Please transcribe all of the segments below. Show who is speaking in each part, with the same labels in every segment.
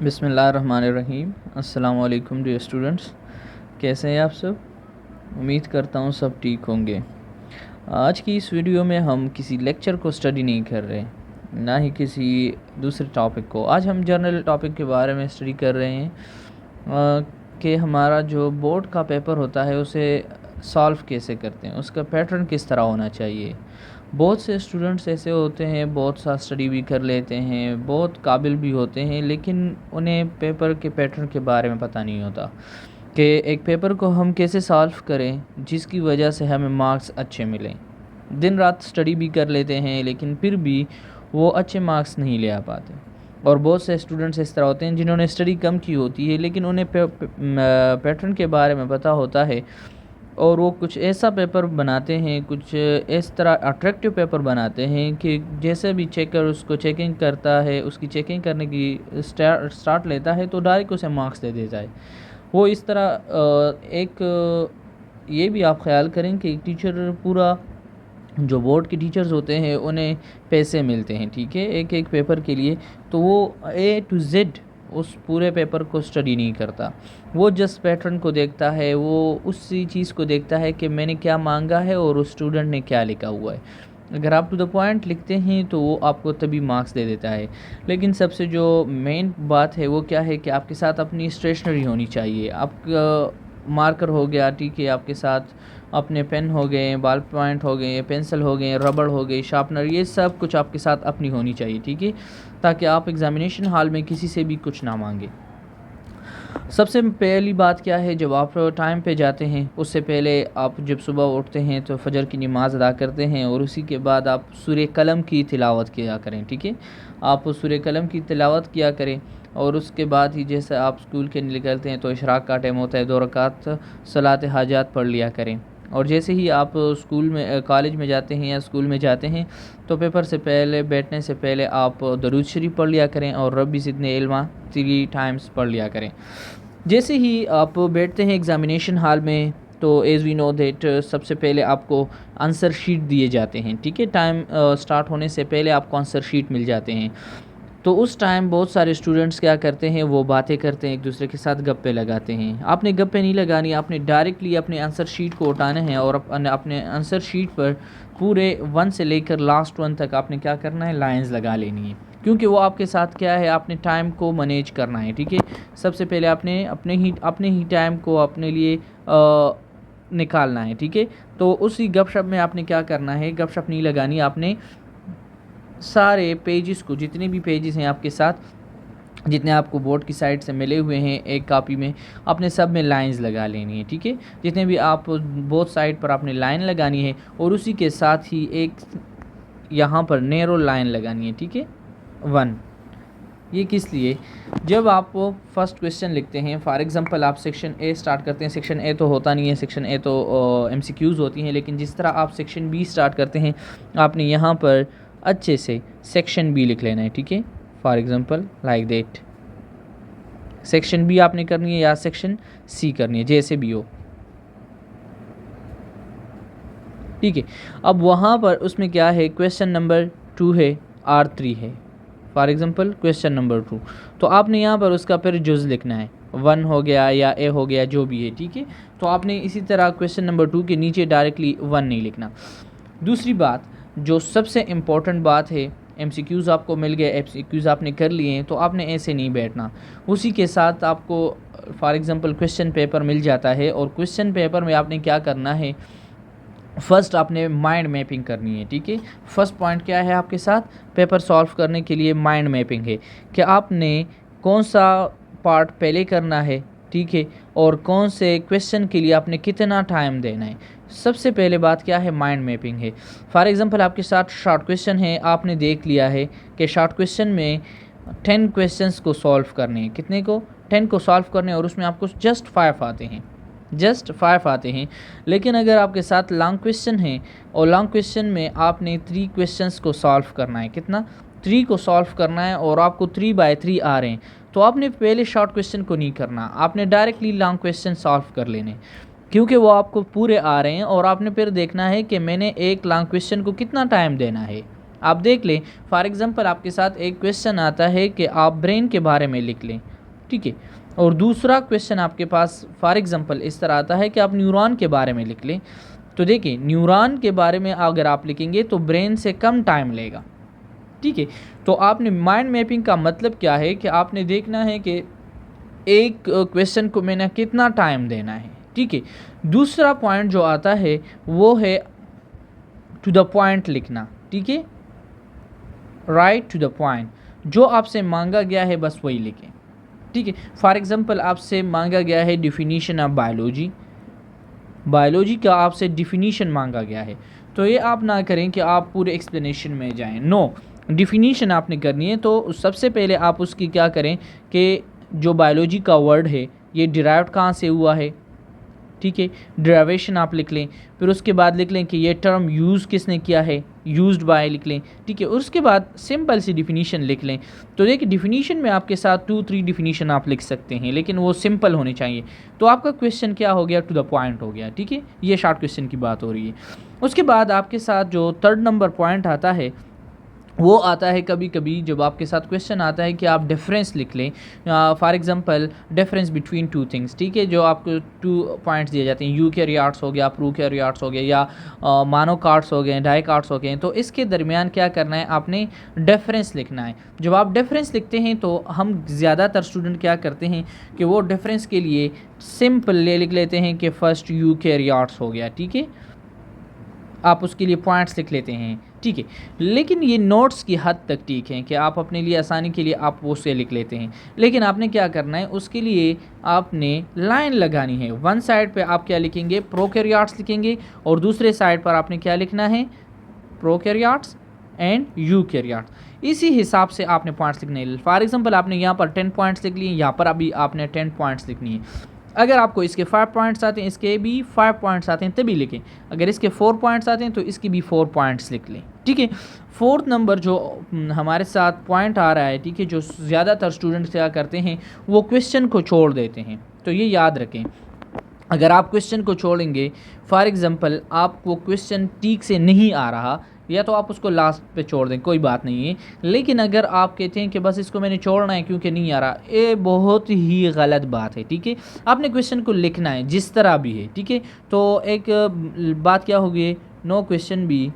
Speaker 1: बिस्मिल्लाहिर्रहमानिर्रहीम। अस्सलाम वालेकुम डियर स्टूडेंट्स, कैसे हैं आप सब। उम्मीद करता हूँ सब ठीक होंगे। आज की इस वीडियो में हम किसी लेक्चर को स्टडी नहीं कर रहे, ना ही किसी दूसरे टॉपिक को। आज हम जनरल टॉपिक के बारे में स्टडी कर रहे हैं कि हमारा जो बोर्ड का पेपर होता है उसे सॉल्व कैसे करते हैं, उसका पैटर्न किस तरह होना चाहिए। बहुत से स्टूडेंट्स ऐसे होते हैं, बहुत सा स्टडी भी कर लेते हैं, बहुत काबिल भी होते हैं, लेकिन उन्हें पेपर के पैटर्न के बारे में पता नहीं होता कि एक पेपर को हम कैसे सॉल्व करें जिसकी वजह से हमें मार्क्स अच्छे मिलें। दिन रात स्टडी भी कर लेते हैं लेकिन फिर भी वो अच्छे मार्क्स नहीं ले आ पाते। और बहुत से स्टूडेंट्स इस तरह होते हैं जिन्होंने स्टडी कम की होती है लेकिन उन्हें पैटर्न के बारे में पता होता है और वो कुछ ऐसा पेपर बनाते हैं, कुछ इस तरह अट्रैक्टिव पेपर बनाते हैं कि जैसे भी चेकर उसको चेकिंग करता है, उसकी चेकिंग करने की स्टार्ट लेता है तो डायरेक्ट उसे मार्क्स दे देता है। वो इस तरह ये भी आप ख्याल करें कि टीचर पूरा जो बोर्ड के टीचर्स होते हैं उन्हें पैसे मिलते हैं, ठीक है, एक एक पेपर के लिए। तो वो A to Z उस पूरे पेपर को स्टडी नहीं करता, वो जस्ट पैटर्न को देखता है, वो उसी चीज़ को देखता है कि मैंने क्या मांगा है और उस स्टूडेंट ने क्या लिखा हुआ है। अगर आप टू द पॉइंट लिखते हैं तो वो आपको तभी मार्क्स दे देता है। लेकिन सबसे जो मेन बात है वो क्या है कि आपके साथ अपनी स्टेशनरी होनी चाहिए। आप मार्कर हो गया, ठीक है, आपके साथ अपने पेन हो गए, बॉल पॉइंट हो गए, पेंसिल हो गए, रबड़ हो गई, शार्पनर, ये सब कुछ आपके साथ अपनी होनी चाहिए, ठीक है, ताकि आप एग्ज़ामिनेशन हॉल में किसी से भी कुछ ना मांगे। सबसे पहली बात क्या है, जब आप टाइम पे जाते हैं उससे पहले आप जब सुबह उठते हैं तो फजर की नमाज़ अदा करते हैं और उसी के बाद आप सूरह कलम की तिलावत किया करें, ठीक है, आप सूरह कलम की तिलावत किया करें। और उसके बाद ही जैसे आप स्कूल के निकलते हैं तो इशराक का टाइम होता है, 2 रकात सलात हाजात पढ़ लिया करें। और जैसे ही आप स्कूल में कॉलेज में जाते हैं या स्कूल में जाते हैं तो पेपर से पहले, बैठने से पहले आप दरूद शरीफ पढ़ लिया करें और रब्बी ज़िदनी इल्मा 3 टाइम्स पढ़ लिया करें। जैसे ही आप बैठते हैं एग्ज़ामिनेशन हॉल में तो एज़ वी नो दैट सबसे पहले आपको आंसर शीट दिए जाते हैं, ठीक है, टाइम स्टार्ट होने से पहले आपको आंसर शीट मिल जाते हैं। तो उस टाइम बहुत सारे स्टूडेंट्स क्या करते हैं, वो बातें करते हैं, एक दूसरे के साथ गप्पे लगाते हैं। आपने गप्पे नहीं लगानी, आपने डायरेक्टली अपने आंसर शीट को उठाना है और अपने आंसर शीट पर पूरे 1 से लेकर लास्ट 1 तक आपने क्या करना है, लाइंस लगा लेनी है, क्योंकि वो आपके साथ क्या है, आपने टाइम को मैनेज करना है, ठीक है। सबसे पहले आपने अपने ही टाइम को अपने लिए निकालना है, ठीक है। तो उसी गपशप में आपने क्या करना है, गपशप नहीं लगानी, आपने सारे पेजेस को, जितने भी पेजेस हैं आपके साथ, जितने आपको बोर्ड की साइड से मिले हुए हैं एक कॉपी में, आपने सब में लाइंस लगा लेनी है, ठीक है। जितने भी आप बोथ साइड पर आपने लाइन लगानी है और उसी के साथ ही एक यहाँ पर नैरो लाइन लगानी है, ठीक है, 1। ये किस लिए, जब आप फर्स्ट क्वेश्चन लिखते हैं, फॉर एग्जांपल आप सेक्शन ए स्टार्ट करते हैं, सेक्शन ए तो होता नहीं है, सेक्शन ए तो MCQs होती हैं, लेकिन जिस तरह आप सेक्शन बी स्टार्ट करते हैं आपने यहाँ पर अच्छे से सेक्शन बी लिख लेना है, ठीक है, for example like that. Section B आपने करनी है या सेक्शन सी करनी है, जैसे भी हो, ठीक है। अब वहाँ पर उसमें क्या है, क्वेश्चन नंबर 2 है, R3 है, फॉर एग्जांपल क्वेश्चन नंबर 2, तो आपने यहाँ पर उसका फिर जुज़ लिखना है, 1 हो गया या ए हो गया, जो भी है, ठीक है। तो आपने इसी तरह क्वेश्चन नंबर 2 के नीचे डायरेक्टली 1 नहीं लिखना। दूसरी बात, जो सबसे इम्पॉर्टेंट बात है, MCQs आपको मिल गए, MCQs आपने कर लिए हैं, तो आपने ऐसे नहीं बैठना। उसी के साथ आपको फॉर एग्जांपल क्वेश्चन पेपर मिल जाता है और क्वेश्चन पेपर में आपने क्या करना है, फर्स्ट आपने माइंड मैपिंग करनी है, ठीक है। फर्स्ट पॉइंट क्या है आपके साथ, पेपर सॉल्व करने के लिए माइंड मैपिंग है कि आपने कौन सा पार्ट पहले करना है, ठीक है, और कौन से क्वेश्चन के लिए आपने कितना टाइम देना है। सबसे पहले बात क्या है, माइंड मैपिंग है। फॉर एग्जांपल आपके साथ शॉर्ट क्वेश्चन है, आपने देख लिया है कि शॉर्ट क्वेश्चन में 10 क्वेश्चंस को सॉल्व करने हैं, कितने को, 10 को सॉल्व करने, और उसमें आपको जस्ट 5 आते हैं, जस्ट 5 आते हैं। लेकिन अगर आपके साथ लॉन्ग क्वेश्चन है और लॉन्ग क्वेश्चन में आपने 3 क्वेश्चंस को सॉल्व करना है, कितना, 3 को सॉल्व करना है, और आपको 3 बाय 3 आ रहे हैं, तो आपने पहले शॉर्ट क्वेश्चन को नहीं करना, आपने डायरेक्टली लॉन्ग क्वेश्चन सॉल्व कर लेने, क्योंकि वो आपको पूरे आ रहे हैं और आपने फिर देखना है कि मैंने एक लॉन्ग क्वेश्चन को कितना टाइम देना है, आप देख लें, फॉर एग्जांपल आपके साथ एक क्वेश्चन आता है कि आप ब्रेन के बारे में लिख लें, ठीक है, और दूसरा क्वेश्चन आपके पास फॉर एग्जांपल इस तरह आता है कि आप न्यूरॉन के बारे में लिख लें। तो देखिए, न्यूरॉन के बारे में अगर आप लिखेंगे तो ब्रेन से कम टाइम लेगा, ठीक है। तो आपने माइंड मैपिंग का मतलब क्या है कि आपने देखना है कि एक क्वेश्चन को मैंने कितना टाइम देना है, ठीक है। दूसरा पॉइंट जो आता है वो है टू द पॉइंट लिखना, ठीक है, राइट टू द पॉइंट। जो आपसे मांगा गया है बस वही लिखें, ठीक है। फॉर एग्जांपल आपसे मांगा गया है डिफिनीशन ऑफ बायोलॉजी, बायोलॉजी का आपसे डिफिनीशन मांगा गया है, तो ये आप ना करें कि आप पूरे एक्सप्लेनेशन में जाएं, नो, डिफिनीशन आपने करनी है। तो सबसे पहले आप उसकी क्या करें कि जो बायोलॉजी का वर्ड है ये डिराइव्ड कहाँ से हुआ है, ठीक है, डेरिवेशन आप लिख लें। फिर उसके बाद लिख लें कि ये टर्म यूज़ किसने किया है, यूज्ड बाय लिख लें, ठीक है। उसके बाद सिंपल सी डिफिनीशन लिख लें। तो देखिए, डिफिनीशन में आपके साथ 2-3 डिफिनीशन आप लिख सकते हैं, लेकिन वो सिंपल होनी चाहिए। तो आपका क्वेश्चन क्या हो गया, टू द पॉइंट हो गया, ठीक है। ये शॉर्ट क्वेश्चन की बात हो रही है। उसके बाद आपके साथ जो 3rd नंबर पॉइंट आता है वो आता है कभी कभी जब आपके साथ क्वेश्चन आता है कि आप डिफरेंस लिख लें, for example difference between 2 things, ठीक है। जो आपको 2 पॉइंट्स दिए जाते हैं, यूकैरियोट्स हो गया, प्रोकैरियोट्स हो गया, या मोनोकार्ड्स हो गए, डाइकार्ड्स हो गए, तो इसके दरमियान क्या करना है, आपने डिफरेंस लिखना है। जब आप डिफरेंस लिखते हैं तो हम ज़्यादातर स्टूडेंट क्या करते हैं कि वो डिफरेंस के लिए सिंपल लिख लेते हैं कि फर्स्ट यूकैरियोट्स हो गया, ठीक है, आप उसके लिए पॉइंट्स लिख लेते हैं, ठीक है। लेकिन ये नोट्स की हद तक ठीक है कि आप अपने लिए आसानी के लिए आप वो से लिख लेते हैं, लेकिन आपने क्या करना है, उसके लिए आपने लाइन लगानी है। वन साइड पे आप क्या लिखेंगे, प्रोकैरियोट्स लिखेंगे, और दूसरे साइड पर आपने क्या लिखना है, प्रोकैरियोट्स एंड यूकैरियोट्स। इसी हिसाब से आपने पॉइंट्स लिखने हैं। फॉर एग्जांपल आपने यहाँ पर 10 पॉइंट्स लिख लिए, यहाँ पर अभी आपने 10 पॉइंट्स लिखनी है। अगर आपको इसके 5 पॉइंट्स आते हैं, इसके भी 5 पॉइंट्स आते हैं तभी लिखें। अगर इसके 4 पॉइंट्स आते हैं तो इसके भी 4 पॉइंट्स लिख लें, ठीक है। 4th नंबर जो हमारे साथ पॉइंट आ रहा है, ठीक है, जो ज़्यादातर स्टूडेंट्स क्या करते हैं वो क्वेश्चन को छोड़ देते हैं। तो ये याद रखें, अगर आप क्वेश्चन को छोड़ेंगे, फॉर एग्जांपल आपको क्वेश्चन ठीक से नहीं आ रहा, या तो आप उसको लास्ट पे छोड़ दें, कोई बात नहीं है। लेकिन अगर आप कहते हैं कि बस इसको मैंने छोड़ना है क्योंकि नहीं आ रहा, ये बहुत ही गलत बात है, ठीक है। आपने क्वेश्चन को लिखना है जिस तरह भी है, ठीक है। तो एक बात क्या होगी, नो क्वेश्चन भी,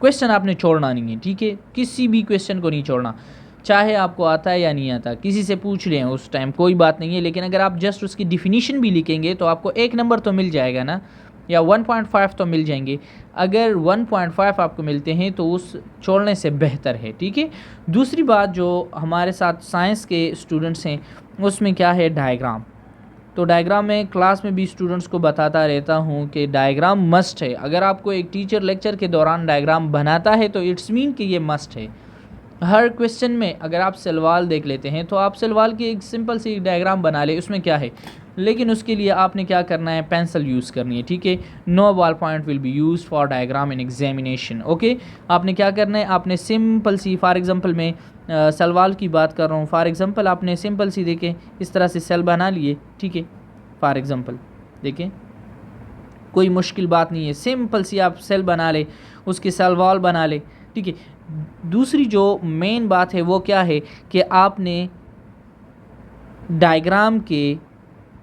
Speaker 1: क्वेश्चन आपने छोड़ना नहीं है, ठीक है। किसी भी क्वेश्चन को नहीं छोड़ना, चाहे आपको आता है या नहीं आता, किसी से पूछ लें उस टाइम, कोई बात नहीं है। लेकिन अगर आप जस्ट उसकी डिफिनीशन भी लिखेंगे तो आपको 1 नंबर तो मिल जाएगा ना, या 1.5 तो मिल जाएंगे। अगर 1.5 आपको मिलते हैं तो उस छोड़ने से बेहतर है, ठीक है। दूसरी बात, जो हमारे साथ साइंस के स्टूडेंट्स हैं उसमें क्या है, डायग्राम। तो डायग्राम में क्लास में भी स्टूडेंट्स को बताता रहता हूँ कि डायग्राम मस्ट है। अगर आपको एक टीचर लेक्चर के दौरान डायग्राम बनाता है तो इट्स मीन कि ये मस्ट है। हर क्वेश्चन में अगर आप सवाल देख लेते हैं तो आप सवाल की एक सिंपल सी डायग्राम बना ले, उसमें क्या है, लेकिन उसके लिए आपने क्या करना है, पेंसिल यूज़ करनी है, ठीक है। No ball point will be use for diagram in examination, okay. आपने क्या करना है, आपने सिंपल सी, फॉर एग्जांपल मैं सवाल की बात कर रहा हूँ, फॉर एग्जांपल आपने सिंपल सी देखें इस तरह से सेल बना लिए, ठीक है। फॉर एग्जांपल देखें, कोई मुश्किल बात नहीं है, सिंपल सी आप सेल बना ले, उसके सवाल बना ले, ठीक है। दूसरी जो मेन बात है वो क्या है कि आपने डायग्राम के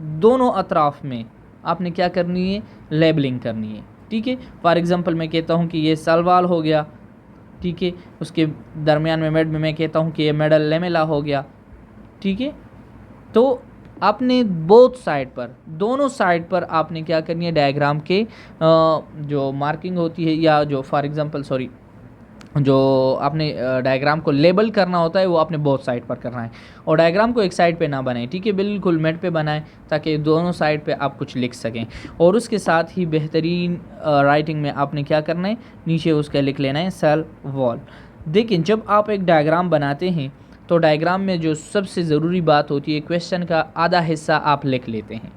Speaker 1: दोनों अतराफ में आपने क्या करनी है, लेबलिंग करनी है, ठीक है। फॉर एग्जांपल मैं कहता हूँ कि ये सवाल हो गया, ठीक है। उसके दरमियान में मेड में मैं कहता हूँ कि ये मेडल लेमेला हो गया, ठीक है। तो आपने बोथ साइड पर, दोनों साइड पर आपने क्या करनी है, डायग्राम के जो मार्किंग होती है, या जो फॉर एग्जांपल सॉरी जो आपने डायग्राम को लेबल करना होता है वो आपने बोथ साइड पर करना है। और डायग्राम को एक साइड पे ना बनाएं, ठीक है, बिल्कुल मेट पे बनाएं ताकि दोनों साइड पे आप कुछ लिख सकें। और उसके साथ ही बेहतरीन राइटिंग में आपने क्या करना है, नीचे उसका लिख लेना है सेल वॉल। देखिए, जब आप एक डायग्राम बनाते हैं तो डायग्राम में जो सबसे ज़रूरी बात होती है, क्वेश्चन का आधा हिस्सा आप लिख लेते हैं।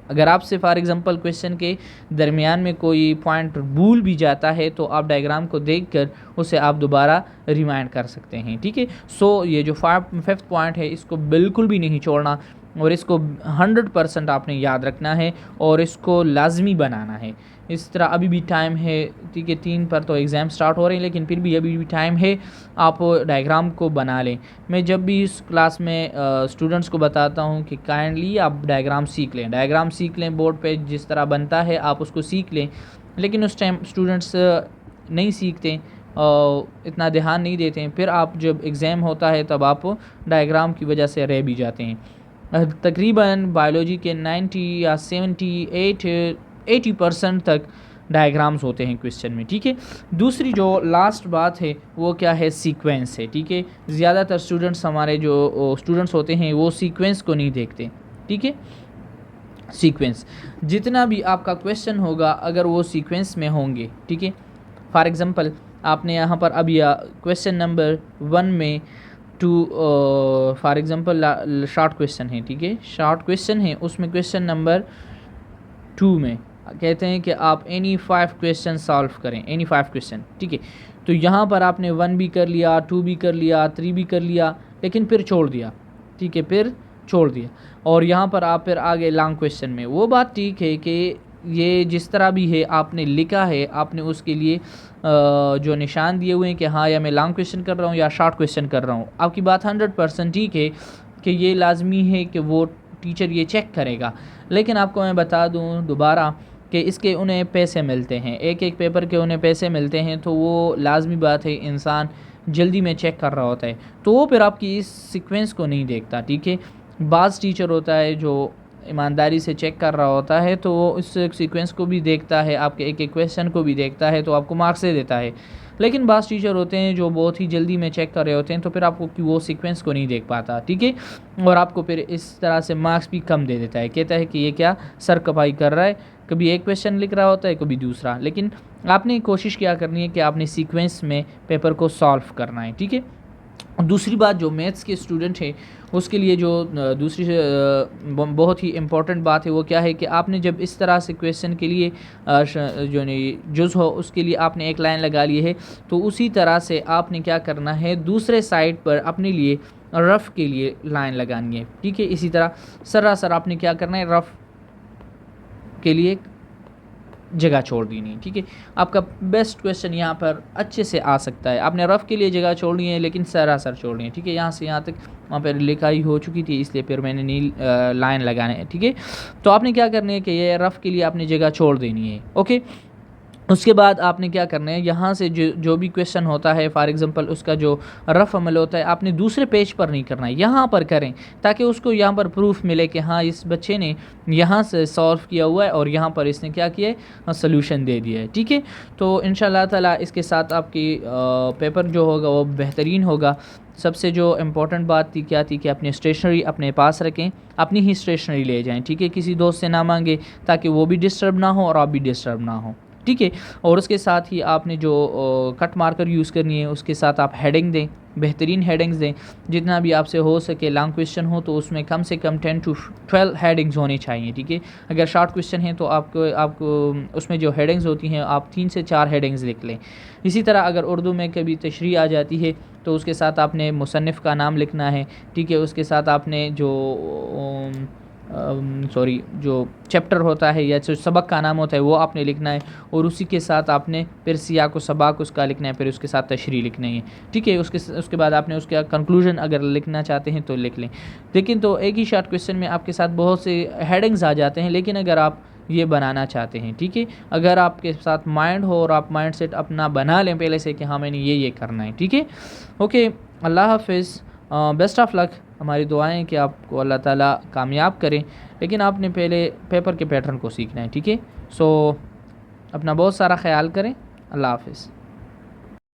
Speaker 1: अगर आपसे फॉर एग्जांपल क्वेश्चन के दरमियान में कोई पॉइंट भूल भी जाता है तो आप डायग्राम को देखकर उसे आप दोबारा रिमाइंड कर सकते हैं, ठीक है। सो ये जो 5th पॉइंट है इसको बिल्कुल भी नहीं छोड़ना। और इसको 100% आपने याद रखना है और इसको लाजमी बनाना है। इस तरह अभी भी टाइम है, ठीक है, 3 पर तो एग्ज़ाम स्टार्ट हो रहे हैं, लेकिन फिर भी अभी भी टाइम है, आप डायग्राम को बना लें। मैं जब भी इस क्लास में स्टूडेंट्स को बताता हूँ कि काइंडली आप डायग्राम सीख लें, बोर्ड पे जिस तरह बनता है आप उसको सीख लें, लेकिन उस टाइम स्टूडेंट्स नहीं सीखते, इतना ध्यान नहीं देते हैं, फिर आप जब एग्ज़ाम होता है तब आप डायग्राम की वजह से रह भी जाते हैं। तकरीबन बायोलॉजी के 90 या 80% तक डायग्राम्स होते हैं क्वेश्चन में, ठीक है। दूसरी जो लास्ट बात है वो क्या है, सीक्वेंस है, ठीक है। ज़्यादातर स्टूडेंट्स हमारे जो स्टूडेंट्स होते हैं वो सीक्वेंस को नहीं देखते, ठीक है। सीक्वेंस जितना भी आपका क्वेश्चन होगा अगर वो सीक्वेंस में होंगे, ठीक है। फॉर एग्ज़ाम्पल आपने यहाँ पर अभी क्वेश्चन नंबर 1 में फॉर एग्ज़ाम्पल शॉर्ट क्वेश्चन है, ठीक है, शॉर्ट क्वेश्चन है, उसमें क्वेश्चन नंबर 2 में कहते हैं कि आप एनी 5 क्वेश्चन सॉल्व करें, एनी 5 क्वेश्चन, ठीक है। तो यहाँ पर आपने 1 भी कर लिया, 2 भी कर लिया, 3 भी कर लिया, लेकिन फिर छोड़ दिया, ठीक है, फिर छोड़ दिया, और यहाँ पर आप फिर आगे लॉन्ग क्वेश्चन में। वो बात ठीक है कि ये जिस तरह भी है आपने लिखा है, आपने उसके लिए जो निशान दिए हुए हैं कि हाँ या मैं लॉन्ग क्वेश्चन कर रहा हूँ या शॉर्ट क्वेश्चन कर रहा हूँ, आपकी बात 100% ठीक है कि ये लाजमी है कि वो टीचर ये चेक करेगा। लेकिन आपको मैं बता दूँ दोबारा कि इसके उन्हें पैसे मिलते हैं, एक एक पेपर के उन्हें पैसे मिलते हैं, तो वो लाजमी बात है इंसान जल्दी में चेक कर रहा होता है, तो वो फिर आपकी इस सीक्वेंस को नहीं देखता, ठीक है। बाज़ टीचर होता है जो ईमानदारी से चेक कर रहा होता है, तो वो इस सीक्वेंस को भी देखता है, आपके एक एक क्वेश्चन को भी देखता है, तो आपको मार्क्स दे देता है। लेकिन बाज़ टीचर होते हैं जो बहुत ही जल्दी में चेक कर रहे होते हैं, तो फिर आपको वो सीक्वेंस को नहीं देख पाता, ठीक है, और आपको फिर इस तरह से मार्क्स भी कम दे देता है, कहता है कि ये क्या सर खपाई कर रहा है, कभी एक क्वेश्चन लिख रहा होता है, कभी दूसरा। लेकिन आपने कोशिश क्या करनी है कि आपने सीक्वेंस में पेपर को सॉल्व करना है, ठीक है। दूसरी बात, जो मैथ्स के स्टूडेंट हैं उसके लिए जो दूसरी बहुत ही इम्पॉर्टेंट बात है वो क्या है कि आपने जब इस तरह से क्वेश्चन के लिए जो नहीं जुज़ हो उसके लिए आपने एक लाइन लगा ली है, तो उसी तरह से आपने क्या करना है, दूसरे साइड पर अपने लिए रफ़ के लिए लाइन लगानी है, ठीक है। इसी तरह सरासर आपने क्या करना है, रफ़ के लिए जगह छोड़ देनी, ठीक है। आपका बेस्ट क्वेश्चन यहाँ पर अच्छे से आ सकता है। आपने रफ़ के लिए जगह छोड़नी है लेकिन सरासर छोड़नी है, ठीक है। यहाँ से यहाँ तक वहाँ पर लिखाई हो चुकी थी, इसलिए फिर मैंने नील लाइन लगाने है, ठीक है। तो आपने क्या करना है कि ये रफ़ के लिए आपने जगह छोड़ देनी है, ओके। उसके बाद आपने क्या करना है, यहाँ से जो भी क्वेश्चन होता है, फॉर एग्जांपल उसका जो रफ़ अमल होता है, आपने दूसरे पेज पर नहीं करना है, यहाँ पर करें, ताकि उसको यहाँ पर प्रूफ मिले कि हाँ इस बच्चे ने यहाँ से सॉल्व किया हुआ है और यहाँ पर इसने क्या किया है, सॉल्यूशन दे दिया है, ठीक है। तो इंशाल्लाह ताला इसके साथ आपकी पेपर जो होगा वो बेहतरीन होगा। सबसे जो इम्पोर्टेंट बात थी क्या थी कि अपनी स्टेशनरी अपने पास रखें, अपनी ही स्टेशनरी ले जाएं, ठीक है, किसी दोस्त से ना मांगे, ताकि वो भी डिस्टर्ब ना हो और आप भी डिस्टर्ब ना हो, ठीक है। और उसके साथ ही आपने जो कट मार्कर यूज़ करनी है उसके साथ आप हेडिंग दें, बेहतरीन हेडिंग्स दें, जितना भी आपसे हो सके। लॉन्ग क्वेश्चन हो तो उसमें कम से कम 10 to 12 हेडिंग्स होनी चाहिए, ठीक है। अगर शॉर्ट क्वेश्चन है तो आपको उसमें जो हेडिंग्स होती हैं आप 3 से 4 हेडिंग्स लिख लें। इसी तरह अगर उर्दू में कभी तशरीह आ जाती है तो उसके साथ आपने मुसन्निफ़ का नाम लिखना है, ठीक है। उसके साथ आपने जो जो चैप्टर होता है या जो सबक का नाम होता है वो आपने लिखना है, और उसी के साथ आपने फिर सियाक व सबाक उसका लिखना है, फिर उसके साथ तशरीह लिखनी है, ठीक है। उसके बाद आपने उसका कंक्लूजन अगर लिखना चाहते हैं तो लिख लें। लेकिन तो एक ही शॉर्ट क्वेश्चन में आपके साथ बहुत से हेडिंग्स आ जाते हैं, लेकिन अगर आप ये बनाना चाहते हैं, ठीक है, अगर आपके साथ माइंड हो और आप माइंड सेट अपना बना लें पहले से कि हाँ मैंने ये करना है, ठीक है। ओके, अल्लाह हाफिज़, बेस्ट ऑफ लक। हमारी दुआएं कि आपको अल्लाह ताला कामयाब करें, लेकिन आपने पहले पेपर के पैटर्न को सीखना है, ठीक है। सो अपना बहुत सारा ख्याल करें। अल्लाह हाफिज़।